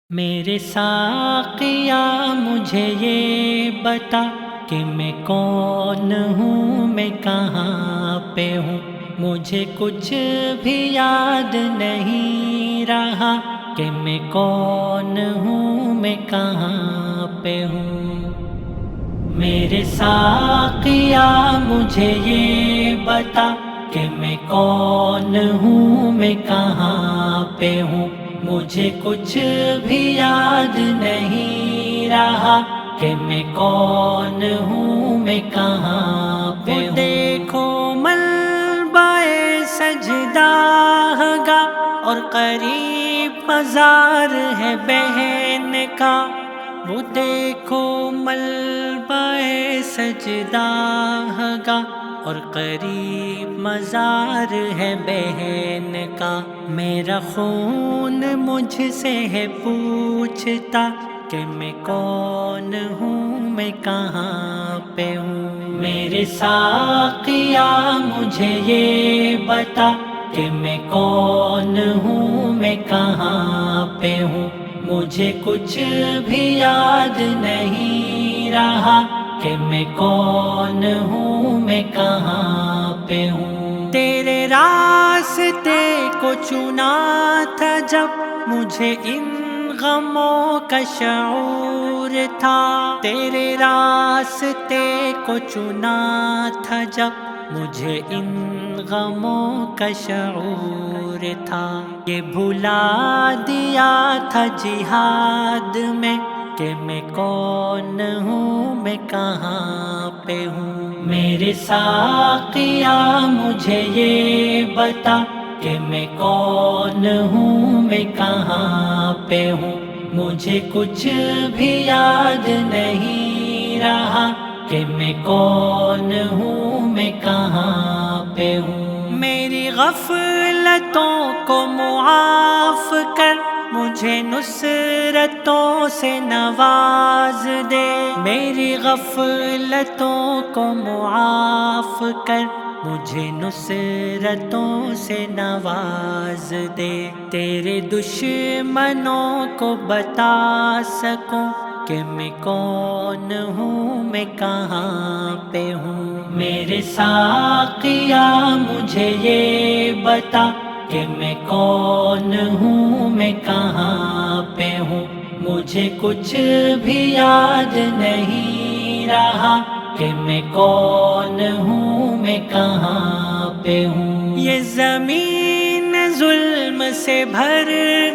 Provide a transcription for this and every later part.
میرے ساقیا مجھے یہ بتا کہ میں کون ہوں، میں کہاں پہ ہوں، مجھے کچھ بھی یاد نہیں رہا کہ میں کون ہوں، میں کہاں پہ ہوں۔ میرے ساقیا مجھے یہ بتا کہ میں کون ہوں، میں کہاں پہ ہوں، مجھے کچھ بھی یاد نہیں رہا کہ میں کون ہوں، میں کہاں پہ ہوں۔ دیکھو ملبہ سجدہ گا اور قریب مزار ہے بہن کا، وہ دیکھو ملبہ سجدہ گا اور قریب مزار ہے بہن کا۔ میرا خون مجھ سے ہے پوچھتا کہ میں کون ہوں، میں کہاں پہ ہوں۔ میرے ساقیا مجھے یہ بتا کہ میں کون ہوں، میں کہاں پہ ہوں، مجھے کچھ بھی یاد نہیں رہا کہ میں کون ہوں، میں کہاں پہ ہوں۔ تیرے راستے کو چنا تھا جب مجھے ان غموں کا شعور تھا، تیرے راستے کو چنا تھا جب مجھے ان غموں کا شعور تھا۔ یہ بھلا دیا تھا جہاد میں کہ میں کون ہوں، میں کہاں پہ ہوں۔ میرے ساقیا مجھے یہ بتا کہ میں کون ہوں، میں کہاں پہ ہوں، مجھے کچھ بھی یاد نہیں رہا کہ میں کون ہوں، میں کہاں پہ ہوں۔ میری غفلتوں کو معاف کر، مجھے نصرتوں سے نواز دے، میری غفلتوں کو معاف کر، مجھے نصرتوں سے نواز دے، تیرے دشمنوں کو بتا سکوں کہ میں کون ہوں، میں کہاں پہ ہوں۔ میرے ساقیا مجھے یہ بتا کہ میں کون ہوں، میں کہاں پہ ہوں، مجھے کچھ بھی یاد نہیں رہا کہ میں کون ہوں، میں کہاں پہ ہوں۔ یہ زمین ظلم سے بھر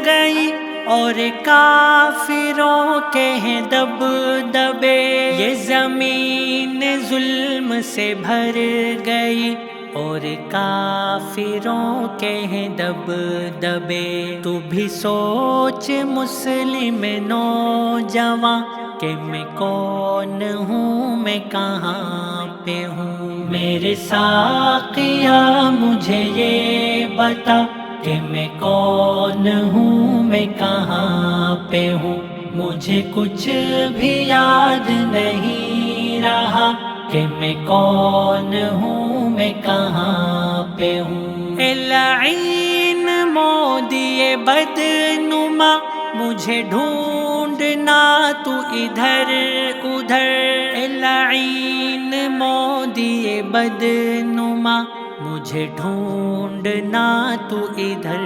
گئی اور کافروں کے ہیں دبدبے، یہ زمین ظلم سے بھر گئی اور کافروں کے ہیں دبدبے۔ تو بھی سوچ مسلم نوجواں کہ میں کون ہوں، میں کہاں پہ ہوں۔ میرے ساقیا مجھے یہ بتا کہ میں کون ہوں، میں کہاں پہ ہوں، مجھے کچھ بھی یاد نہیں رہا کہ میں کون ہوں، میں کہاں پہ ہوں۔ اے لعین مودی بدنما، مجھے ڈھونڈنا تو ادھر ادھر، اے لعین مودی بدنما، مجھے ڈھونڈنا تو ادھر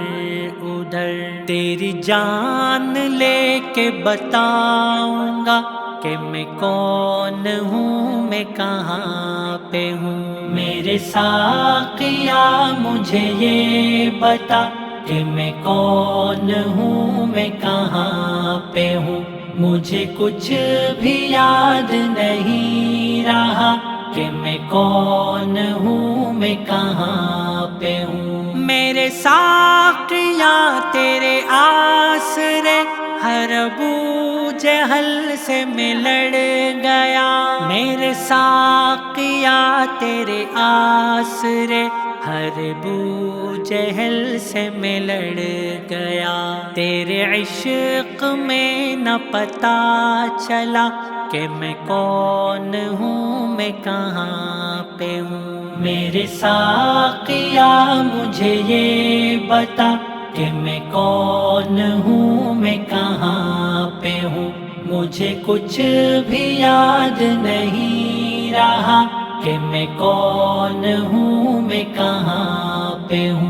ادھر، تیری جان لے کے بتاؤں گا کہ میں کون ہوں، میں کہاں پہ ہوں۔ میرے ساقیا مجھے یہ بتا کہ میں کون ہوں، میں کہاں پہ ہوں، مجھے کچھ بھی یاد نہیں رہا کہ میں کون ہوں، میں کہاں پہ ہوں۔ میرے ساقیا تیرے آسرے ہر ابو جہل سے میں لڑ گیا، میرے ساقیا تیرے آسرے ہر ابو جہل سے میں لڑ گیا، تیرے عشق میں نہ پتہ چلا کہ میں کون ہوں، میں کہاں پہ ہوں۔ میرے ساقیا مجھے یہ بتا کہ میں کون ہوں، میں کہاں پہ ہوں، مجھے کچھ بھی یاد نہیں رہا کہ میں کون ہوں، میں کہاں پہ ہوں۔